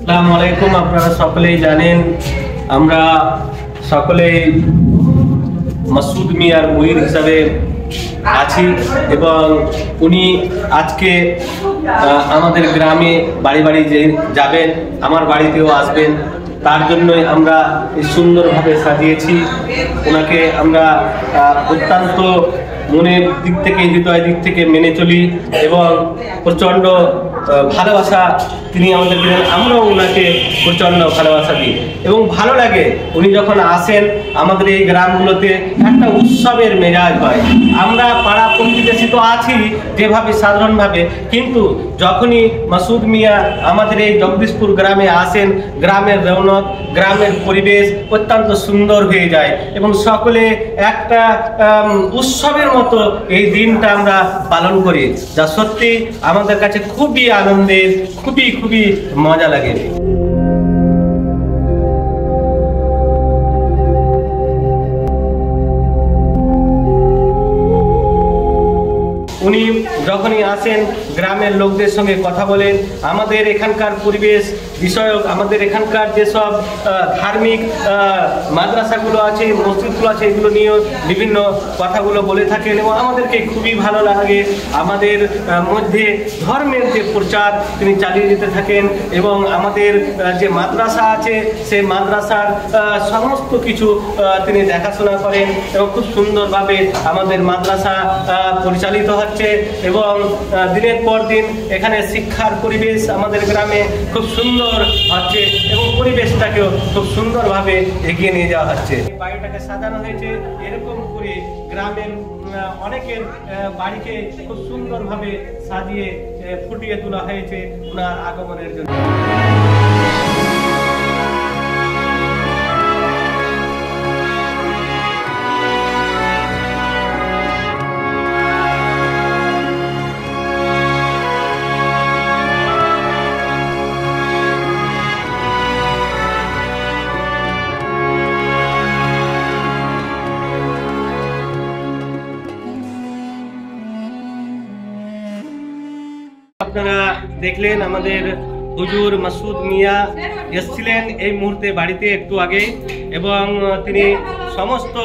আসসালামু আলাইকুম। আপনারা সকলেই জানেন আমরা সকলেই মাসুদ মিয়ার মুরিদ হিসাবে আছি এবং উনি আজকে আমাদের গ্রামে বাড়ি বাড়ি যাবেন, আমার বাড়িতেও আসবেন। তার জন্যই আমরা সুন্দরভাবে সাজিয়েছি। ওনাকে আমরা অত্যন্ত মনের দিক থেকে, হৃদয়ের দিক থেকে মেনে চলি এবং প্রচণ্ড ভালোবাসা তিনি আমাদের দিলেন, আমরাও ওনাকে প্রচণ্ড ভালোবাসা দিই এবং ভালো লাগে। উনি যখন আসেন আমাদের এই গ্রামগুলোতে একটা উৎসবের মেজাজ হয়। আমরা পাড়া প্রতিবেশী তো আছি যেভাবে সাধারণভাবে, কিন্তু যখনই মাসুদ মিয়া আমাদের এই জগদীশপুর গ্রামে আসেন, গ্রামের রৌনক, গ্রামের পরিবেশ অত্যন্ত সুন্দর হয়ে যায় এবং সকলে একটা উৎসবের মতো এই দিনটা আমরা পালন করি, যা সত্যি আমাদের কাছে খুবই আনন্দের, খুবই খুবই মজা লাগে। উনি যখনই আসেন গ্রামের লোকদের সঙ্গে কথা বলেন, আমাদের এখানকার পরিবেশ বিষয়ক, আমাদের এখানকার যেসব ধার্মিক মাদ্রাসাগুলো আছে, মসজিদগুলো আছে, এগুলো নিয়েও বিভিন্ন কথাগুলো বলে থাকেন এবং আমাদেরকে খুবই ভালো লাগে। আমাদের মধ্যে ধর্মের যে প্রচার তিনি চালিয়ে যেতে থাকেন এবং আমাদের যে মাদ্রাসা আছে সেই মাদ্রাসার সমস্ত কিছু তিনি দেখাশোনা করেন এবং খুব সুন্দরভাবে আমাদের মাদ্রাসা পরিচালিত হচ্ছে এবং দিনের পর দিন এখানে শিক্ষার পরিবেশ আমাদের গ্রামে খুব সুন্দর হচ্ছে এবং পরিবেশটাকেও খুব সুন্দরভাবে এগিয়ে নিয়ে যাওয়া হচ্ছে। বাড়িটাকে সাজানো হয়েছে এরকম করে, গ্রামের অনেকের বাড়িকে খুব সুন্দরভাবে সাজিয়ে ফুটিয়ে তোলা হয়েছে ওনার আগমনের জন্য। আপনারা দেখলেন আমাদের হুজুর মাসুদ মিয়া এসেছিলেন এই মুহূর্তে বাড়িতে একটু আগে এবং তিনি সমস্ত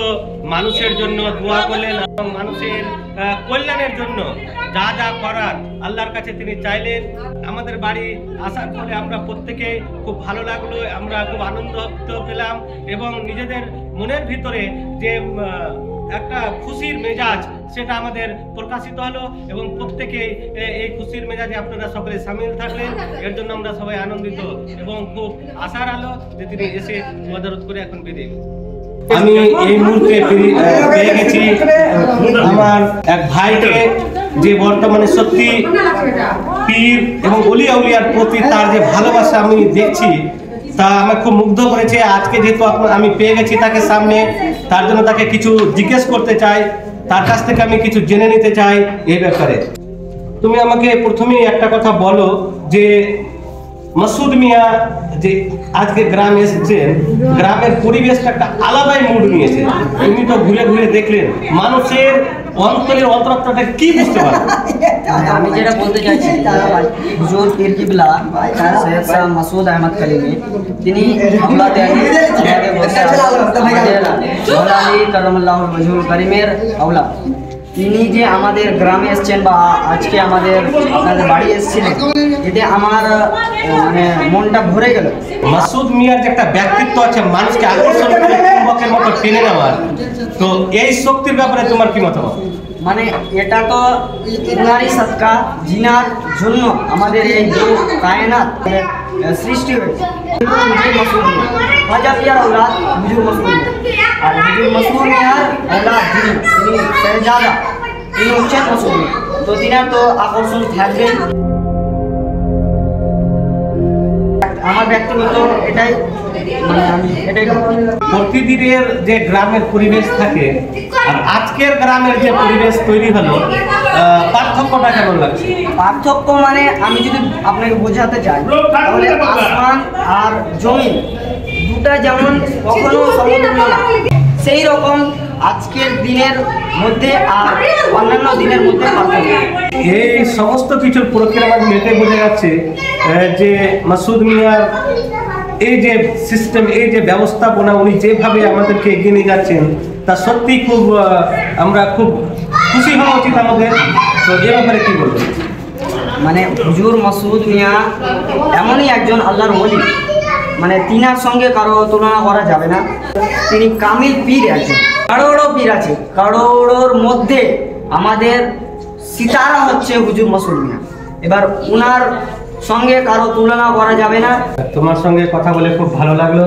মানুষের জন্য দোয়া করলেন এবং মানুষের কল্যাণের জন্য যা যা করার আল্লাহর কাছে তিনি চাইলেন। আমাদের বাড়ি আসার পরে আমরা প্রত্যেকে খুব ভালো লাগলো, আমরা খুব আনন্দ পেলাম এবং নিজেদের মনের ভিতরে যে একটা খুশির মেজাজ সেটা আমাদের প্রকাশিত হলো এবং প্রত্যেকে এই খুশির মেজাজে আপনারা সকলে সামিল থাকলেন, এর জন্য আমরা সবাই আনন্দিত এবং খুব আশার আলো যে তিনি এসে মজারত করে এখন বেরিয়ে গেলেন। আমি এই মুহূর্তে পেয়ে গেছি আমার এক ভাইকে, যে বর্তমানে সত্যি পীর এবং ওলিয়া উলিয়ার প্রতি তার যে ভালোবাসা আমি দেখছি তা আমার খুব মুগ্ধ করেছে। আজকে যেহেতু আমি পেয়ে গেছি তাকে সামনে, তার জন্য তাকে কিছু জিজ্ঞেস করতে চাই, তার কাছ থেকে আমি কিছু জেনে নিতে চাই এই ব্যাপারে। তুমি আমাকে প্রথমেই একটা কথা বলো যে মাসুদ মিয়া যে আজকে গ্রামে এসেছেন, গ্রামের পরিবেশটা একটা আলাদাই মুড নিয়েছে। তুমি তো ঘুরে ঘুরে দেখলেন, মানুষের অন্তরের অন্তরাত্মাটা কি বুঝতে পারবে? আমি যেটা বলতে চাইছি, হুজুর পীর কিবলা সৈয়দ শাহ মাসুদ আহমদ খলিলি তিনি আওলাদে আলী আমাদের বলতে আমাদের মাওলা আলী কারামাল্লাহুল ওয়াজহুল কারীমের আওলাদ। তিনি যে আমাদের গ্রামে এসেছেন বা আজকে আমাদের আপনাদের বাড়ি এসেছিলেন, এতে আমার মানে মনটা ভরে গেল। মাসুদ মিয়ার যে একটা ব্যক্তিত্ব আছে, মানুষকে আকর্ষণ করে চুম্বকের মতো টেনে নেওয়ার, তো এই শক্তির ব্যাপারে তোমার কি মতামত? মানে এটা তো উনারই সদকা, জিনার জন্য আমাদের এই কায়নাত সৃষ্টি হয়েছে। খাজা পিয়ার औलाद হুজুর মাসুদ মিয়া, আর হুজুর মাসুদ মিয়ার औलाद যিনি শেহজাদা, তিনি হচ্ছেন মাসুদ মিয়া, তো তিনার তো আকর্ষণ থাকবে। আমার ব্যক্তিগত এটাই মানে আমি এটাই প্রতিদিনের যে গ্রামের পরিবেশ থাকে আর আজকের গ্রামের যে পরিবেশ তৈরি হলো, পার্থক্যটা কেমন লাগছে? পার্থক্য মানে আমি যদি আপনাকে বোঝাতে চাই তাহলে আসমান আর জমিন দুটা যেমন কখনো সমতুল্য না, সেই রকম আজকের দিনের মধ্যে আর অন্যান্য দিনের মধ্যে পার্থক্য। এই সমস্ত কিছুর প্রক্রিয়া মেটে বোঝা যাচ্ছে যে মাসুদ মিয়ার এই যে সিস্টেম, এই যে ব্যবস্থাপনা, উনি যেভাবে আমাদেরকে এগিয়ে নিয়ে যাচ্ছেন তা সত্যি খুব আমরা খুব খুশি হওয়া উচিত আমাদের। তো এ ব্যাপারে কি বলবেন? মানে হুজুর মাসুদ মিয়া এমনই একজন আল্লাহর ওলি, মানে তিনার সঙ্গে কারো তুলনা করা যাবে না। তিনি কামিল পীর একজন, কারোরও পীর আছে, কারোর মধ্যে আমাদের সিতারা হচ্ছে হুজুর মাসুদ মিয়া। এবার উনার সঙ্গে কারো তুলনা করা যাবে না। তোমার সঙ্গে কথা বলে খুব ভালো লাগলো।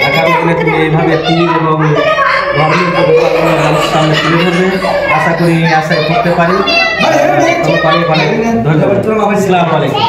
আগামী দিনে তুমি এইভাবে পীর এবং ধর্মীয় ব্যাপারগুলো মানুষের সামনে তুলে ধরবে, আশা করি এই আশায় করতে পারি। তোমাকে অনেক অনেক ধন্যবাদ। আসসালামু আলাইকুম।